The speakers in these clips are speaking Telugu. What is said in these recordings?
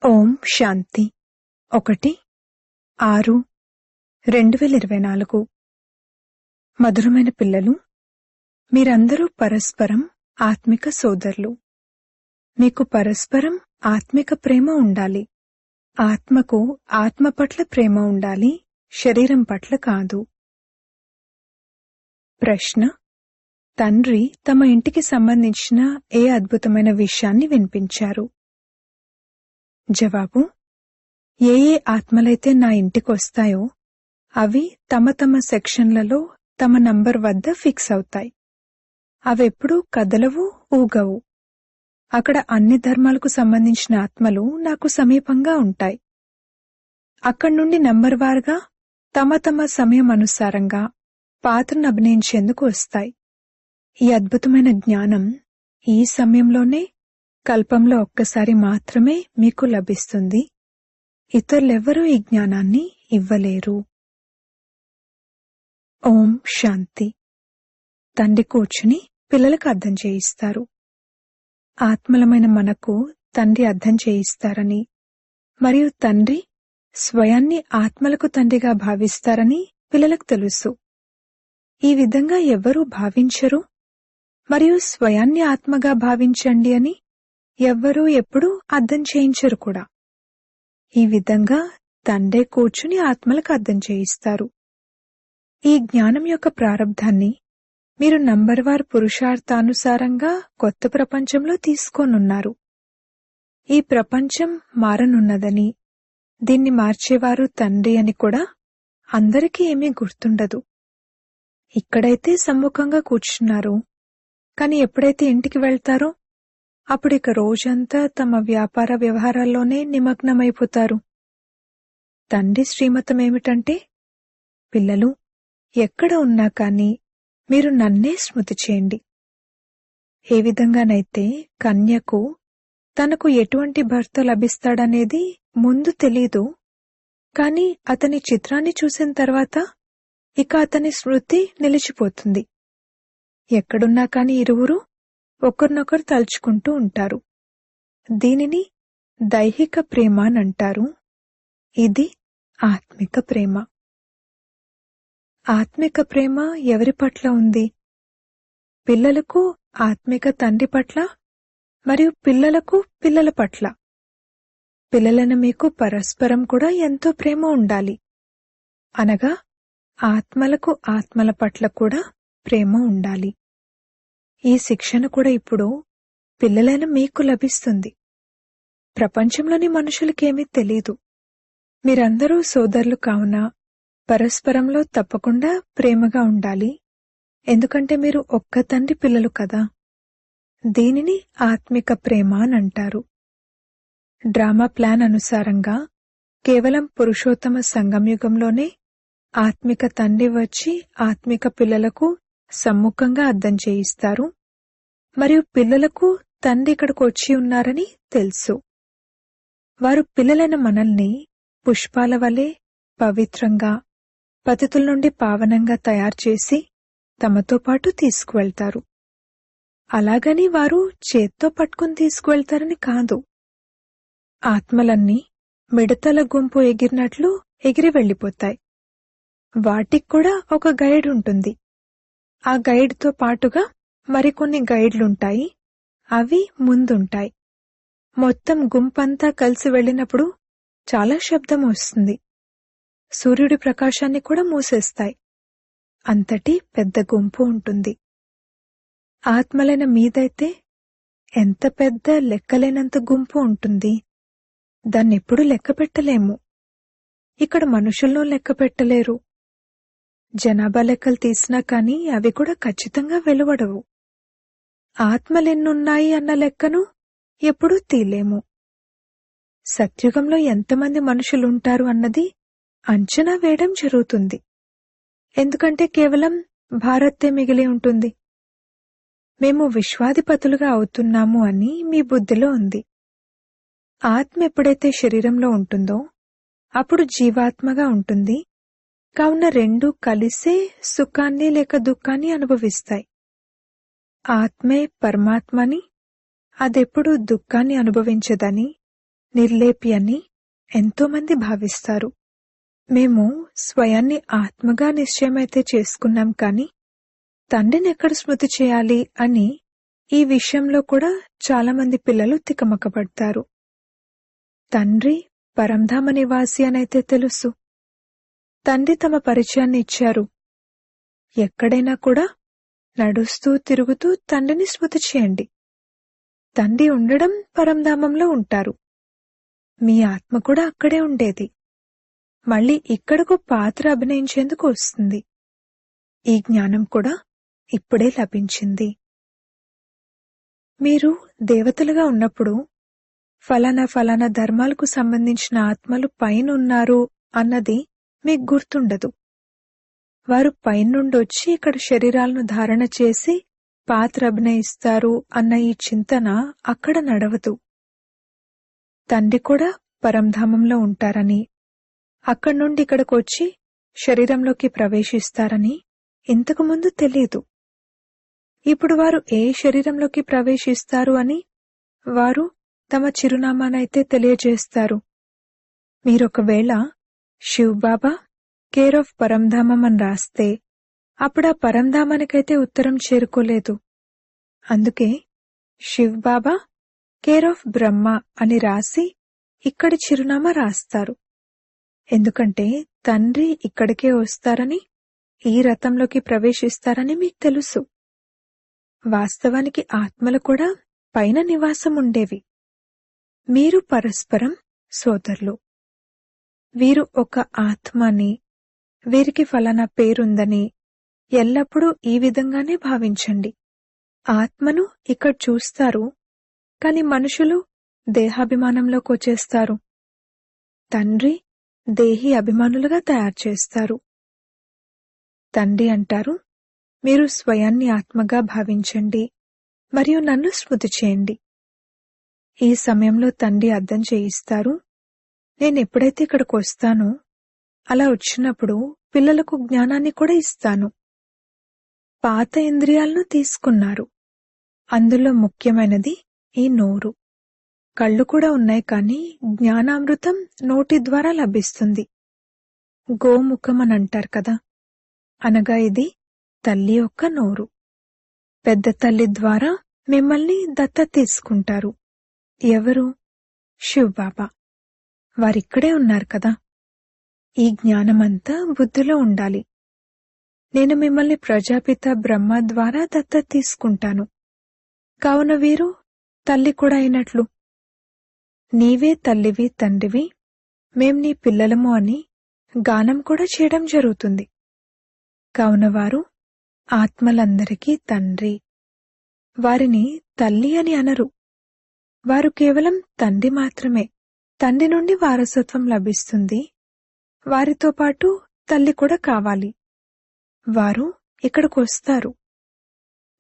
ఓం శాంతి 1-6-2024 మధురమైన పిల్లలు, మీరందరూ పరస్పరం ఆత్మిక సోదరులు. మీకు పరస్పరం ఆత్మిక ప్రేమ ఉండాలి. ఆత్మకు ఆత్మ పట్ల ప్రేమ ఉండాలి, శరీరం పట్ల కాదు. ప్రశ్న: తండ్రి తమ ఇంటికి సంబంధించిన ఏ అద్భుతమైన విషయాన్ని వినిపించారు? జవాబు: ఏ ఆత్మలైతే నా ఇంటికొస్తాయో అవి తమ తమ సెక్షన్లలో తమ నంబర్ వద్ద ఫిక్స్ అవుతాయి. అవెప్పుడూ కదలవు, ఊగవు. అక్కడ అన్ని ధర్మాలకు సంబంధించిన ఆత్మలు నాకు సమీపంగా ఉంటాయి. అక్కడి నుండి నంబర్ వారుగా తమ తమ సమయం అనుసారంగా పాత్రను అభినయించేందుకు వస్తాయి. ఈ అద్భుతమైన జ్ఞానం ఈ సమయంలోనే, కల్పంలో ఒక్కసారి మాత్రమే మీకు లభిస్తుంది. ఇతరులెవ్వరూ ఈ జ్ఞానాన్ని ఇవ్వలేరు. ఓం శాంతి. తండ్రి కూర్చుని పిల్లలకు అర్థం చేయిస్తారు. ఆత్మలమైన మనకు తండ్రి అర్థం చేయిస్తారని, మరియు తండ్రి స్వయాన్ని ఆత్మలకు తండ్రిగా భావిస్తారని పిల్లలకు తెలుసు. ఈ విధంగా ఎవ్వరూ భావించరు, మరియు స్వయాన్ని ఆత్మగా భావించండి అని ఎవ్వరూ ఎప్పుడూ అర్థం చేయించరు కూడా. ఈ విధంగా తండ్రే కూర్చుని ఆత్మలకు అర్థం చేయిస్తారు. ఈ జ్ఞానం యొక్క ప్రారబ్ధాన్ని మీరు నంబర్వార్ పురుషార్థానుసారంగా కొత్త ప్రపంచంలో తీసుకోనున్నారు. ఈ ప్రపంచం మారనున్నదని, దీన్ని మార్చేవారు తండ్రి అని కూడా అందరికీ ఏమీ గుర్తుండదు. ఇక్కడైతే సమ్ముఖంగా కూర్చున్నారు, కాని ఎప్పుడైతే ఇంటికి వెళ్తారో అప్పుడిక రోజంతా తమ వ్యాపార వ్యవహారాల్లోనే నిమగ్నమైపోతారు. తండ్రి శ్రీమతం ఏమిటంటే, పిల్లలు ఎక్కడ ఉన్నా కాని మీరు నన్నే స్మృతి చేయండి. ఏ విధంగానైతే కన్యకు తనకు ఎటువంటి భర్త లభిస్తాడనేది ముందు తెలీదు, కాని అతని చిత్రాన్ని చూసిన తర్వాత ఇక అతని స్మృతి నిలిచిపోతుంది. ఎక్కడున్నా కాని ఇరువురు ఒకరినొకరు తలుచుకుంటూ ఉంటారు. దీనిని దైహిక ప్రేమ అనంటారు. ఇది ఆత్మిక ప్రేమ. ఆత్మిక ప్రేమ ఎవరి పట్ల ఉంది? పిల్లలకు ఆత్మిక తండ్రి పట్ల, మరియు పిల్లలకు పిల్లల పట్ల. పిల్లలను మీకు పరస్పరం కూడా ఎంతో ప్రేమ ఉండాలి. అనగా ఆత్మలకు ఆత్మల పట్ల కూడా ప్రేమ ఉండాలి. ఈ శిక్షణ కూడా ఇప్పుడు పిల్లలైన మీకు లభిస్తుంది. ప్రపంచంలోని మనుషులకేమీ తెలీదు. మీరందరూ సోదరులు కావున పరస్పరంలో తప్పకుండా ప్రేమగా ఉండాలి. ఎందుకంటే మీరు ఒక్క తండ్రి పిల్లలు కదా. దీనిని ఆత్మిక ప్రేమ అనంటారు. డ్రామా ప్లాన్ అనుసారంగా కేవలం పురుషోత్తమ సంగమయుగంలోనే ఆత్మిక తండ్రి వచ్చి ఆత్మిక పిల్లలకు సమ్ముఖంగా అర్థం చేయిస్తారు, మరియు పిల్లలకు తండ్రి ఇక్కడికి వచ్చి ఉన్నారని తెలుసు. వారు పిల్లలైన మనల్ని పుష్పాల వలె పవిత్రంగా, పతితుల నుండి పావనంగా తయారు చేసి తమతో పాటు తీసుకువెళ్తారు. అలాగని వారు చేత్తో పట్టుకుని తీసుకువెళ్తారని కాదు. ఆత్మలన్నీ మిడతల గుంపు ఎగిరినట్లు ఎగిరి వెళ్లిపోతాయి. వాటికి కూడా ఒక గైడ్ ఉంటుంది. ఆ గైడ్తో పాటుగా మరికొన్ని గైడ్లుంటాయి. అవి ముందుంటాయి. మొత్తం గుంపంతా కలిసి వెళ్లినప్పుడు చాలా శబ్దం వస్తుంది. సూర్యుడి ప్రకాశాన్ని కూడా మూసేస్తాయి. అంతటి పెద్ద గుంపు ఉంటుంది. ఆత్మలైన మీదైతే ఎంత పెద్ద లెక్కలేనంత గుంపు ఉంటుంది. దాన్నెప్పుడు లెక్క పెట్టలేము. ఇక్కడ మనుషుల్లో లెక్క పెట్టలేరు. జనాభా లెక్కలు తీసినా కాని అవి కూడా ఖచ్చితంగా వెలువడవు. ఆత్మలెన్నున్నాయి అన్న లెక్కను ఎప్పుడూ తీలేము. సత్యుగంలో ఎంతమంది మనుషులుంటారు అన్నది అంచనా వేయడం జరుగుతుంది. ఎందుకంటే కేవలం భారతే మిగిలి ఉంటుంది. మేము విశ్వాధిపతులుగా అవుతున్నాము అని మీ బుద్ధిలో ఉంది. ఆత్మ ఎప్పుడైతే శరీరంలో ఉంటుందో అప్పుడు జీవాత్మగా ఉంటుంది. కావున రెండూ కలిసే సుఖాన్ని లేక దుఃఖాన్ని అనుభవిస్తాయి. ఆత్మే పరమాత్మని, అదెప్పుడు దుఃఖాన్ని అనుభవించదని, నిర్లేపి అని ఎంతోమంది భావిస్తారు. మేము స్వయాన్ని ఆత్మగా నిశ్చయమైతే చేసుకున్నాం కాని తండ్రిని ఎక్కడ స్మృతి చేయాలి అని ఈ విషయంలో కూడా చాలామంది పిల్లలు తికమకపడతారు. తండ్రి పరంధామ నివాసి అనైతే తెలుసు. తండ్రి తమ పరిచయాన్ని ఇచ్చారు. ఎక్కడైనా కూడా నడుస్తూ తిరుగుతూ తండ్రిని స్మృతి చేయండి. తండ్రి ఉండడం పరంధామంలో ఉంటారు. మీ ఆత్మ కూడా అక్కడే ఉండేది. మళ్ళీ ఇక్కడకు పాత్ర అభినయించేందుకు వస్తుంది. ఈ జ్ఞానం కూడా ఇప్పుడే లభించింది. మీరు దేవతలుగా ఉన్నప్పుడు ఫలానా ఫలానా ధర్మాలకు సంబంధించిన ఆత్మలు పైనున్నారు అన్నది మీకు గుర్తుండదు. వారు పైనుండొచ్చి ఇక్కడ శరీరాలను ధారణ చేసి పాత్ర అభినయిస్తారు అన్న ఈ చింతన అక్కడ నడవదు. తండ్రి కూడా పరంధామంలో ఉంటారని, అక్కడి నుండి ఇక్కడికొచ్చి శరీరంలోకి ప్రవేశిస్తారని ఇంతకుముందు తెలియదు. ఇప్పుడు వారు ఏ శరీరంలోకి ప్రవేశిస్తారు అని వారు తమ చిరునామానైతే తెలియజేస్తారు. మీరొకవేళ శివబాబా కేర్ ఆఫ్ పరంధామం అని రాస్తే అప్పుడా పరంధామానికైతే ఉత్తరం చేరుకోలేదు. అందుకే శివబాబా కేర్ ఆఫ్ బ్రహ్మ అని రాసి ఇక్కడి చిరునామా రాస్తారు. ఎందుకంటే తండ్రి ఇక్కడికే వస్తారని, ఈ రథంలోకి ప్రవేశిస్తారని మీకు తెలుసు. వాస్తవానికి ఆత్మలు కూడా పైన నివాసం ఉండేవి. మీరు పరస్పరం సోదరులు. వీరు ఒక ఆత్మ అని, వీరికి ఫలానా పేరుందని ఎల్లప్పుడూ ఈ విధంగానే భావించండి. ఆత్మను ఇక్కడ చూస్తారు, కాని మనుషులు దేహాభిమానంలోకి వచ్చేస్తారు. తండ్రి దేహి అభిమానులుగా తయారు చేస్తారు. తండ్రి అంటారు, మీరు స్వయాన్ని ఆత్మగా భావించండి మరియు నన్ను స్మృతి చేయండి. ఈ సమయంలో తండ్రి అర్థం చేయిస్తారు, నేనెప్పుడైతే ఇక్కడికి వస్తానో అలా వచ్చినప్పుడు పిల్లలకు జ్ఞానాన్ని కూడా ఇస్తాను. పాత ఇంద్రియాలను తీసుకున్నారు. అందులో ముఖ్యమైనది ఈ నోరు. కళ్ళు కూడా ఉన్నాయి కాని జ్ఞానామృతం నోటి ద్వారా లభిస్తుంది. గోముఖం అని అంటారు కదా, అనగా ఇది తల్లి యొక్క నోరు. పెద్ద తల్లి ద్వారా మిమ్మల్ని దత్తత తీసుకుంటారు. ఎవరు? శివబాబా. వారిక్కడే ఉన్నారు కదా. ఈ జ్ఞానమంతా బుద్ధిలో ఉండాలి. నేను మిమ్మల్ని ప్రజాపిత బ్రహ్మ ద్వారా దత్తత తీసుకుంటాను. కావున వీరు తల్లి కూడా అయినట్లు. నీవే తల్లివి తండ్రివి, మేం నీ పిల్లలము అని గానం కూడా చేయడం జరుగుతుంది. కావున వారు ఆత్మలందరికీ తండ్రి. వారిని తల్లి అని అనరు. వారు కేవలం తండ్రి మాత్రమే. తండ్రి నుండి వారసత్వం లభిస్తుంది. వారితో పాటు తల్లి కూడా కావాలి. వారు ఇక్కడికొస్తారు.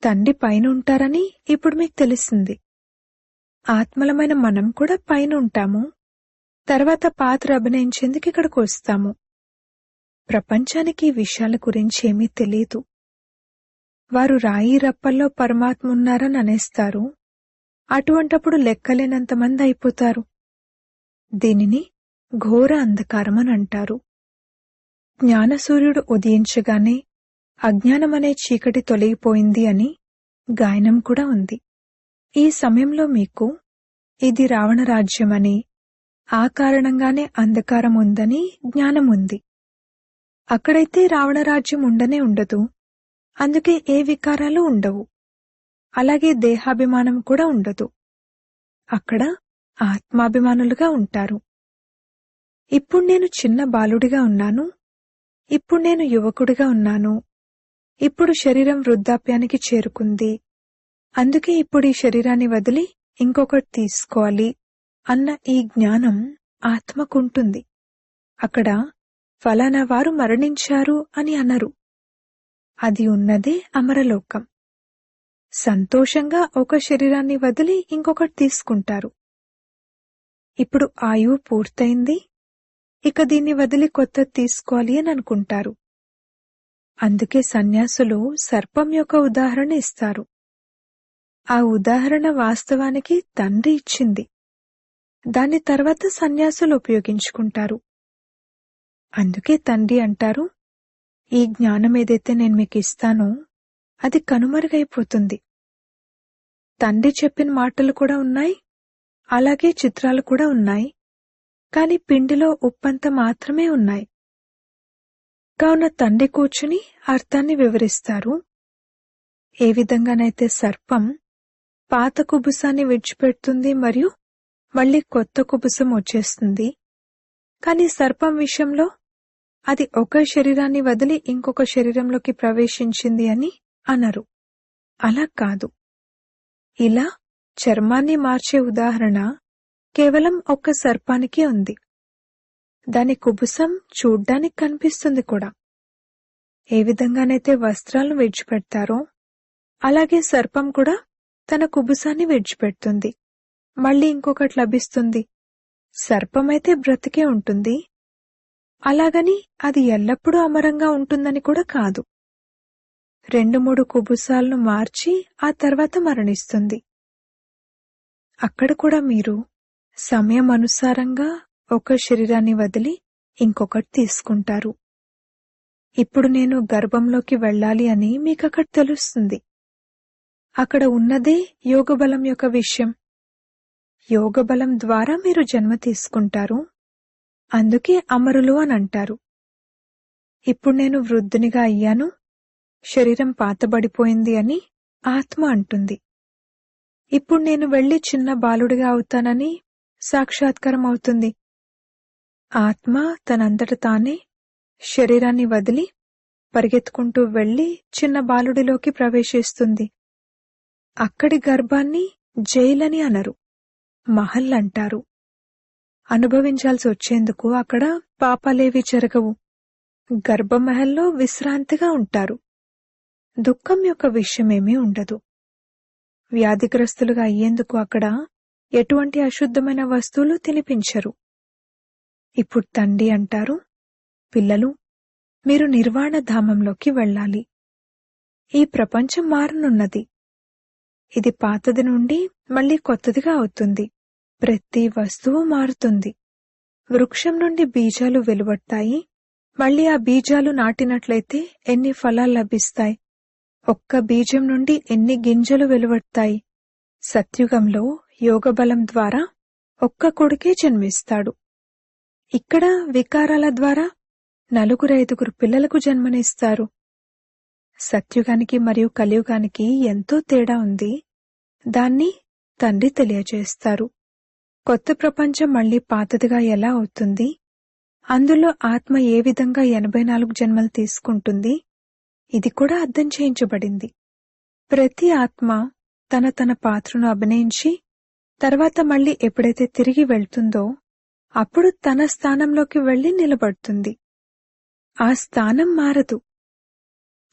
తండ్రి పైన ఉంటారని ఇప్పుడు మీకు తెలిసింది. ఆత్మలమైన మనం కూడా పైన ఉంటాము. తర్వాత పాత్ర అభినయించేందుకు ఇక్కడికి వస్తాము. ప్రపంచానికి ఈ విషయాల గురించి ఏమీ తెలీదు. వారు రాయి రప్పల్లో పరమాత్మ ఉన్నారని అనేస్తారు. అటువంటప్పుడు లెక్కలేనంతమంది అయిపోతారు. దీనిని ఘోర అంధకారం అని అంటారు. జ్ఞానసూర్యుడు ఉదయించగానే అజ్ఞానమనే చీకటి తొలగిపోయింది అని గాయనం కూడా ఉంది. ఈ సమయంలో మీకు ఇది రావణ రాజ్యమని, ఆ కారణంగానే అంధకారం ఉందని జ్ఞానం ఉంది. అక్కడైతే రావణ రాజ్యం ఉండనే ఉండదు. అందుకే ఏ వికారాలు ఉండవు. అలాగే దేహాభిమానం కూడా ఉండదు. అక్కడ ఆత్మాభిమానులుగా ఉంటారు. ఇప్పుడు నేను చిన్న బాలుడిగా ఉన్నాను. ఇప్పుడు నేను యువకుడిగా ఉన్నాను. ఇప్పుడు శరీరం వృద్ధాప్యానికి చేరుకుంది. అందుకే ఇప్పుడు ఈ శరీరాన్ని వదిలి ఇంకొకటి తీసుకోవాలి అన్న ఈ జ్ఞానం ఆత్మకుంటుంది. అక్కడ ఫలానా వారు మరణించారు అని అనరు. అది ఉన్నదే అమరలోకం. సంతోషంగా ఒక శరీరాన్ని వదిలి ఇంకొకటి తీసుకుంటారు. ఇప్పుడు ఆయువు పూర్తయింది, ఇక దీన్ని వదిలి కొత్తది తీసుకోవాలి అని అనుకుంటారు. అందుకే సన్యాసులు సర్పం యొక్క ఉదాహరణ ఇస్తారు. ఆ ఉదాహరణ వాస్తవానికి తండ్రి ఇచ్చింది. దాని తర్వాత సన్యాసులు ఉపయోగించుకుంటారు. అందుకే తండ్రి అంటారు, ఈ జ్ఞానం ఏదైతే నేను మీకు ఇస్తానో అది కనుమరుగైపోతుంది. తండ్రి చెప్పిన మాటలు కూడా ఉన్నాయి, అలాగే చిత్రాలు కూడా ఉన్నాయి, కాని పిండిలో ఉప్పంత మాత్రమే ఉన్నాయి. కావున తండ్రి కూర్చుని అర్థాన్ని వివరిస్తారు. ఏ విధంగానైతే సర్పం పాత కుబుసాన్ని విడిచిపెడుతుంది మరియు మళ్ళీ కొత్త కుబుసం వచ్చేస్తుంది, కాని సర్పం విషయంలో అది ఒక శరీరాన్ని వదిలి ఇంకొక శరీరంలోకి ప్రవేశించింది అని అనరు. అలా కాదు. ఇలా చర్మాన్ని మార్చే ఉదాహరణ కేవలం ఒక్క సర్పానికే ఉంది. దాని కుబుసం చూడ్డానికి కనిపిస్తుంది కూడా. ఏ విధంగానైతే వస్త్రాలను విడిచిపెడతారో అలాగే సర్పం కూడా తన కుబుసాన్ని విడిచిపెడుతుంది, మళ్ళీ ఇంకొకటి లభిస్తుంది. సర్పమైతే బ్రతికే ఉంటుంది, అలాగని అది ఎల్లప్పుడూ అమరంగా ఉంటుందని కూడా కాదు. 2-3 కుబుసాలను మార్చి ఆ తర్వాత మరణిస్తుంది. అక్కడ కూడా మీరు సమయం అనుసారంగా ఒక శరీరాన్ని వదిలి ఇంకొకటి తీసుకుంటారు. ఇప్పుడు నేను గర్భంలోకి వెళ్ళాలి అని మీకక్కడ తెలుస్తుంది. అక్కడ ఉన్నదే యోగబలం యొక్క విషయం. యోగబలం ద్వారా మీరు జన్మ తీసుకుంటారు, అందుకే అమరులు అని అంటారు. ఇప్పుడు నేను వృద్ధునిగా అయ్యాను, శరీరం పాతబడిపోయింది అని ఆత్మ అంటుంది. ఇప్పుడు నేను వెళ్లి చిన్న బాలుడిగా అవుతానని సాక్షాత్కారం అవుతుంది. ఆత్మ తనంతట తానే శరీరాన్ని వదిలి పరిగెత్తుకుంటూ వెళ్లి చిన్న బాలుడిలోకి ప్రవేశిస్తుంది. అక్కడి గర్భాన్ని జైలని అనరు, మహల్ అంటారు. అనుభవించాల్సి వచ్చేందుకు అక్కడ పాపాలేవి జరగవు. గర్భమహల్లో విశ్రాంతిగా ఉంటారు. దుఃఖం యొక్క విషయమేమీ ఉండదు. వ్యాధిగ్రస్తులుగా అయ్యేందుకు అక్కడ ఎటువంటి అశుద్ధమైన వస్తువులు తినిపించరు. ఇప్పుడు తండ్రి అంటారు, పిల్లలు, మీరు నిర్వాణ ధామంలోకి వెళ్ళాలి. ఈ ప్రపంచం మారనున్నది. ఇది పాతది నుండి మళ్ళీ కొత్తదిగా అవుతుంది. ప్రతి వస్తువు మారుతుంది. వృక్షం నుండి బీజాలు వెలువడతాయి, మళ్ళీ ఆ బీజాలు నాటినట్లయితే ఎన్ని ఫలాలు లభిస్తాయి. ఒక్క బీజం నుండి ఎన్ని గింజలు వెలువడతాయి. సత్యుగంలో యోగబలం ద్వారా ఒక్క కొడుకే జన్మిస్తాడు. ఇక్కడ వికారాల ద్వారా 4-5 పిల్లలకు జన్మనిస్తారు. సత్యుగానికి మరియు కలియుగానికి ఎంతో తేడా ఉంది. దాన్ని తండ్రి తెలియజేస్తారు. కొత్త ప్రపంచం మళ్లీ పాతదిగా ఎలా అవుతుంది, అందులో ఆత్మ ఏ విధంగా 84 జన్మలు తీసుకుంటుంది, ఇది కూడా అర్థం చేయించబడింది. ప్రతి ఆత్మ తన పాత్రను అభినయించి తర్వాత మళ్లీ ఎప్పుడైతే తిరిగి వెళ్తుందో అప్పుడు తన స్థానంలోకి వెళ్లి నిలబడుతుంది. ఆ స్థానం మారదు.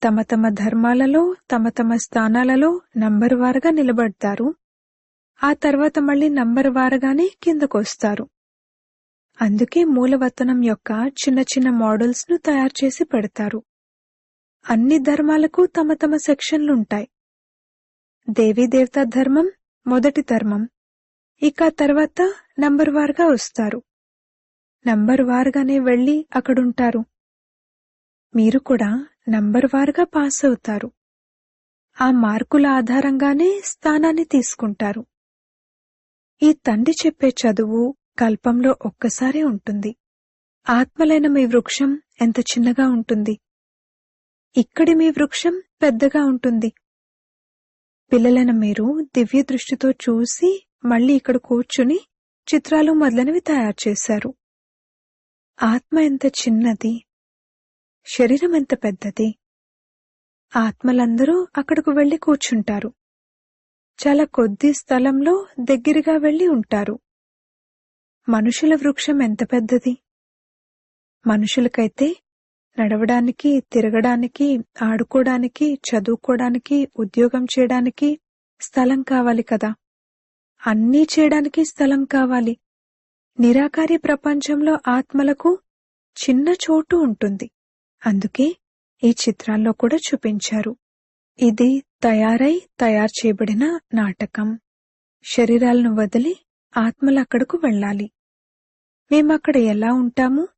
తమ ధర్మాలలో తమ స్థానాలలో నంబరువారుగా నిలబడతారు. ఆ తర్వాత మళ్లీ నంబరువారుగానే కిందకొస్తారు. అందుకే మూలవతనం యొక్క చిన్న చిన్న మోడల్స్ ను తయారు చేసి పెడతారు. అన్ని ధర్మాలకు తమ సెక్షన్లుంటాయి. దేవీదేవతా ధర్మం మొదటి ధర్మం. ఇక తర్వాత నంబరువారుగా వస్తారు. నంబరువారుగానే వెళ్లి అక్కడుంటారు. మీరు కూడా నంబరువారుగా పాస్ అవుతారు. ఆ మార్కుల ఆధారంగానే స్థానాన్ని తీసుకుంటారు. ఈ తండ్రి చెప్పే చదువు కల్పంలో ఒక్కసారే ఉంటుంది. ఆత్మలైన మీ వృక్షం ఎంత చిన్నగా ఉంటుంది, ఇక్కడి మీ వృక్షం పెద్దగా ఉంటుంది. పిల్లలైన మీరు దివ్య దృష్టితో చూసి మళ్లీ ఇక్కడ కూర్చుని చిత్రాలు మొదలైనవి తయారు చేశారు. ఆత్మ ఎంత చిన్నది, శరీరం ఎంత పెద్దది. ఆత్మలందరూ అక్కడకు వెళ్లి కూర్చుంటారు. చాలా కొద్ది స్థలంలో దగ్గరగా వెళ్లి ఉంటారు. మనుషుల వృక్షం ఎంత పెద్దది. మనుషులకైతే నడవడానికి, తిరగడానికి, ఆడుకోవడానికి, చదువుకోవడానికి, ఉద్యోగం చేయడానికి స్థలం కావాలి కదా. అన్నీ చేయడానికి స్థలం కావాలి. నిరాకారి ప్రపంచంలో ఆత్మలకు చిన్న చోటు ఉంటుంది. అందుకే ఈ చిత్రాల్లో కూడా చూపించారు. ఇది తయారు చేయబడిన నాటకం. శరీరాలను వదిలి ఆత్మలక్కడకు వెళ్ళాలి. మేమక్కడ ఎలా ఉంటాము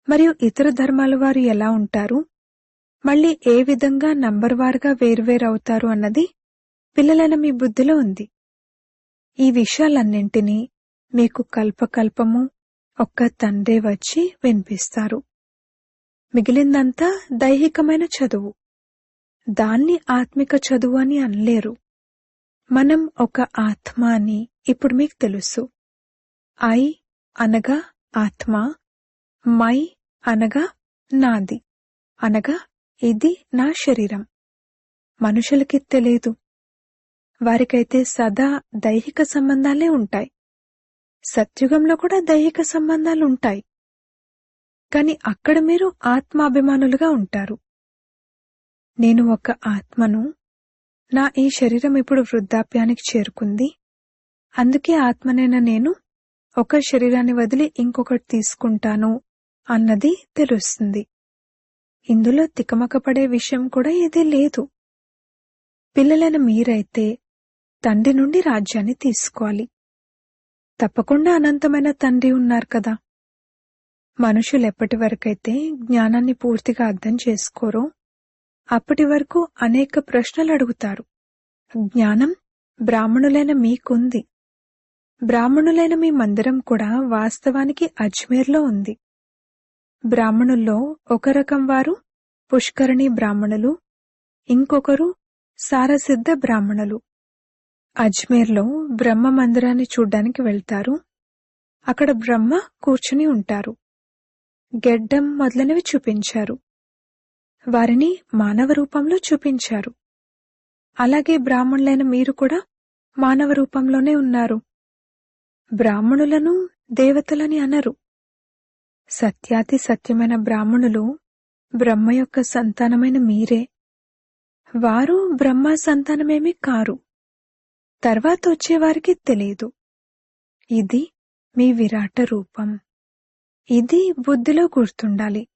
మరియు ఇతర ధర్మాల వారు ఎలా ఉంటారు, మళ్ళీ ఏ విధంగా నంబర్వారుగా వేర్వేరవుతారు అన్నది పిల్లలైన మీ బుద్ధిలో ఉంది. ఈ విషయాలన్నింటినీ మీకు కల్పకల్పము ఒక్క తండ్రే వచ్చి వినిపిస్తారు. మిగిలిందంతా దైహికమైన చదువు. దాన్ని ఆత్మిక చదువు అని అనలేరు. మనం ఒక ఆత్మ అని ఇప్పుడు మీకు తెలుసు. ఐ అనగా ఆత్మ, మై అనగా నాది, అనగా ఇది నా శరీరం. మనుషులకి తెలియదు. వారికైతే సదా దైహిక సంబంధాలే ఉంటాయి. సత్యుగంలో కూడా దైహిక సంబంధాలుంటాయి. కాని అక్కడ మీరు ఆత్మాభిమానులుగా ఉంటారు. నేను ఒక ఆత్మను. నా ఈ శరీరం ఇప్పుడు వృద్ధాప్యానికి చేరుకుంది. అందుకే ఆత్మనైన నేను ఒక శరీరాన్ని వదిలి ఇంకొకటి తీసుకుంటాను అన్నది తెలుస్తుంది. ఇందులో తికమకపడే విషయం కూడా ఏదీ లేదు. పిల్లలైన మీరైతే తండ్రి నుండి రాజ్యాన్ని తీసుకోవాలి. తప్పకుండా అనంతమైన తండ్రి ఉన్నారు కదా. మనుషులెప్పటి వరకైతే జ్ఞానాన్ని పూర్తిగా అర్థం చేసుకోరో అప్పటి వరకు అనేక ప్రశ్నలు అడుగుతారు. జ్ఞానం బ్రాహ్మణులైన మీకుంది. బ్రాహ్మణులైన మీ మందిరం కూడా వాస్తవానికి అజ్మీర్లో ఉంది. బ్రాహ్మణుల్లో ఒక రకం వారు పుష్కరణి బ్రాహ్మణులు, ఇంకొకరు సారసిద్ధ బ్రాహ్మణులు. అజ్మీర్లో బ్రహ్మ మందిరాన్ని చూడ్డానికి వెళ్తారు. అక్కడ బ్రహ్మ కూర్చుని ఉంటారు. గెడ్డం మొదలైనవి చూపించారు. వారిని మానవ రూపంలో చూపించారు. అలాగే బ్రాహ్మణులైన మీరు కూడా మానవ రూపంలోనే ఉన్నారు. బ్రాహ్మణులను దేవతలని అనరు. సత్యాతి సత్యమైన బ్రాహ్మణులు బ్రహ్మ యొక్క సంతానమైన మీరే. వారు బ్రహ్మ సంతానమేమీ కారు. తర్వాత వచ్చేవారికి తెలియదు. ఇది మీ విరాట రూపం. ఇది బుద్ధిలో గుర్తుండాలి.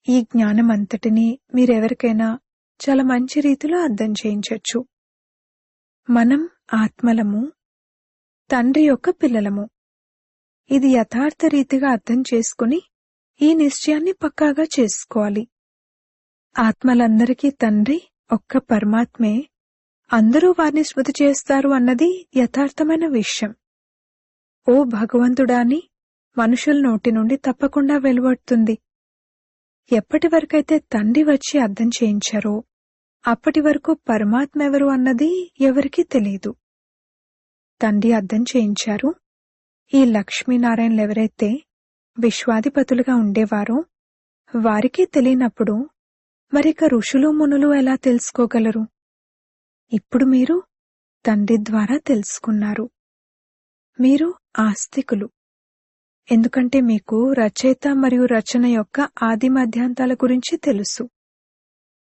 ఈ జ్ఞానమంతటినీ మీరెవరికైనా చాలా మంచి రీతిలో అర్థం చేయించొచ్చు. మనం ఆత్మలము, తండ్రి యొక్క పిల్లలము. ఇది యథార్థ రీతిగా అర్థం చేసుకుని ఈ నిశ్చయాన్ని పక్కాగా చేసుకోవాలి. ఆత్మలందరికీ తండ్రి ఒక్క పరమాత్మే. అందరూ వారిని స్మృతి చేస్తారు అన్నది యథార్థమైన విషయం. ఓ భగవంతుడా అని మనుషుల నోటి నుండి తప్పకుండా వెలువడుతుంది. ఎప్పటి వరకైతే తండ్రి వచ్చి అర్థం చేయించారో అప్పటి వరకు పరమాత్మ ఎవరు అన్నది ఎవరికీ తెలియదు. తండ్రి అర్థం చేయించారు. ఈ లక్ష్మీనారాయణలెవరైతే విశ్వాధిపతులుగా ఉండేవారో వారికే తెలియనప్పుడు మరిక ఋషులు మునులు ఎలా తెలుసుకోగలరు? ఇప్పుడు మీరు తండ్రి ద్వారా తెలుసుకున్నారు. మీరు ఆస్తికులు. ఎందుకంటే మీకు రచయిత మరియు రచన యొక్క ఆది మధ్యాంతాల గురించి తెలుసు.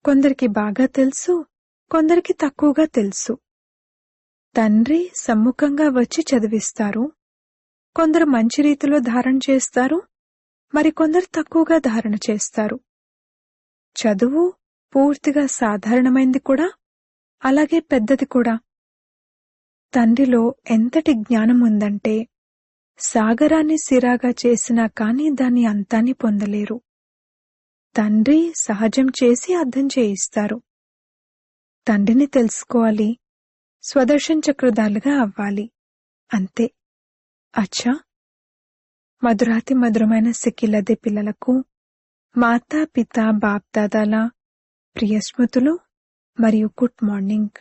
కొందరికి బాగా తెలుసు, కొందరికి తక్కువగా తెలుసు. తండ్రి సమ్ముఖంగా వచ్చి చదివిస్తారు. కొందరు మంచి రీతిలో ధారణ చేస్తారు, మరికొందరు తక్కువగా ధారణ చేస్తారు. చదువు పూర్తిగా సాధారణమైంది కూడా, అలాగే పెద్దది కూడా. తండ్రిలో ఎంతటి జ్ఞానం ఉందంటే సాగరాన్ని సిరాగా చేసినా కాని దాని అంతాన్ని పొందలేరు. తండ్రి సహజం చేసి అర్థం చేయిస్తారు. తండ్రిని తెలుసుకోవాలి, స్వదర్శన చక్రధారులుగా అవ్వాలి. అంతే. అచ్చా, మధురాతి మధురమైన సిక్కిలదే పిల్లలకు మాతా పిత బాప్దాదాల ప్రియ స్మృతులు మరియు గుడ్ మార్నింగ్.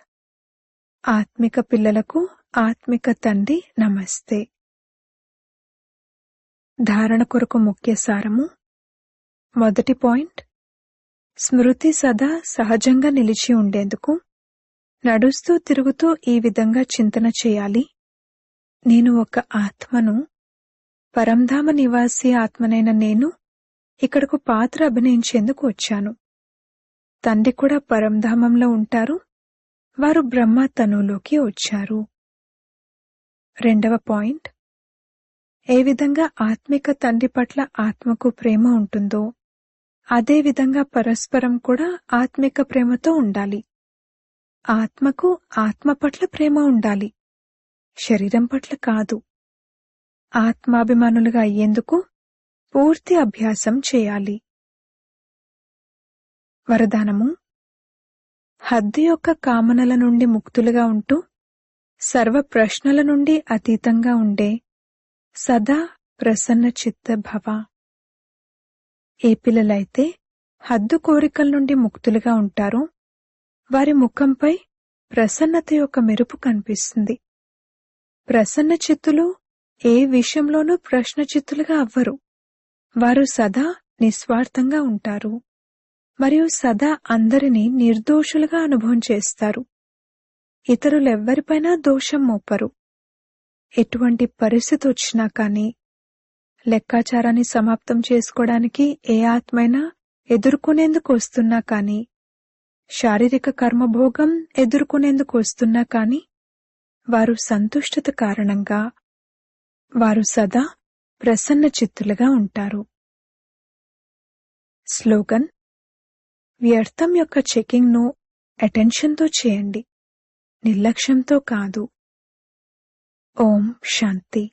ఆత్మిక పిల్లలకు ఆత్మిక తండ్రి నమస్తే. ధారణ కొరకు ముఖ్య సారము. మొదటి పాయింట్, స్మృతి సదా సహజంగా నిలిచి ఉండేందుకు నడుస్తూ తిరుగుతూ ఈ విధంగా చింతన చేయాలి. నేను ఒక ఆత్మను, పరంధామ నివాసి ఆత్మనైన నేను ఇక్కడకు పాత్ర అభినయించేందుకు వచ్చాను. తండ్రి కూడా పరంధామంలో ఉంటారు. వారు బ్రహ్మ తనులోకి వచ్చారు. రెండవ పాయింట్, ఏ విధంగా ఆత్మిక తండ్రి పట్ల ఆత్మకు ప్రేమ ఉంటుందో అదే విధంగా పరస్పరం కూడా ఆత్మిక ప్రేమతో ఉండాలి. ఆత్మకు ఆత్మ పట్ల ప్రేమ ఉండాలి, శరీరం పట్ల కాదు. ఆత్మాభిమానులుగా అయ్యేందుకు పూర్తి అభ్యాసం చేయాలి. వరదానము: హద్దు యొక్క కామనల నుండి ముక్తులుగా ఉంటూ సర్వ ప్రశ్నల నుండి అతీతంగా ఉండే సదా ప్రసన్న చిత్త భవ. ఏ పిల్లలైతే హద్దు కోరికల నుండి ముక్తులుగా ఉంటారో వారి ముఖంపై ప్రసన్నత యొక్క మెరుపు కనిపిస్తుంది. ప్రసన్న చిత్తులు ఏ విషయంలోనూ ప్రశ్నచిత్తులుగా అవ్వరు. వారు సదా నిస్వార్థంగా ఉంటారు మరియు సదా అందరినీ నిర్దోషులుగా అనుభవం చేస్తారు. ఇతరులెవ్వరిపైనా దోషం మోపరు. ఎటువంటి పరిస్థితి వచ్చినా కానీ, లెక్కాచారాన్ని సమాప్తం చేసుకోవడానికి ఏ ఆత్మైనా ఎదుర్కొనేందుకు వస్తున్నా కానీ, శారీరక కర్మభోగం ఎదుర్కొనేందుకు వస్తున్నా కానీ, వారు సంతుష్టత కారణంగా వారు సదా ప్రసన్న చిత్తులుగా ఉంటారు. స్లోగన్: వ్యర్థం యొక్క చెకింగ్ను అటెన్షన్తో చేయండి, నిర్లక్ష్యంతో కాదు. ఓం శాంతి.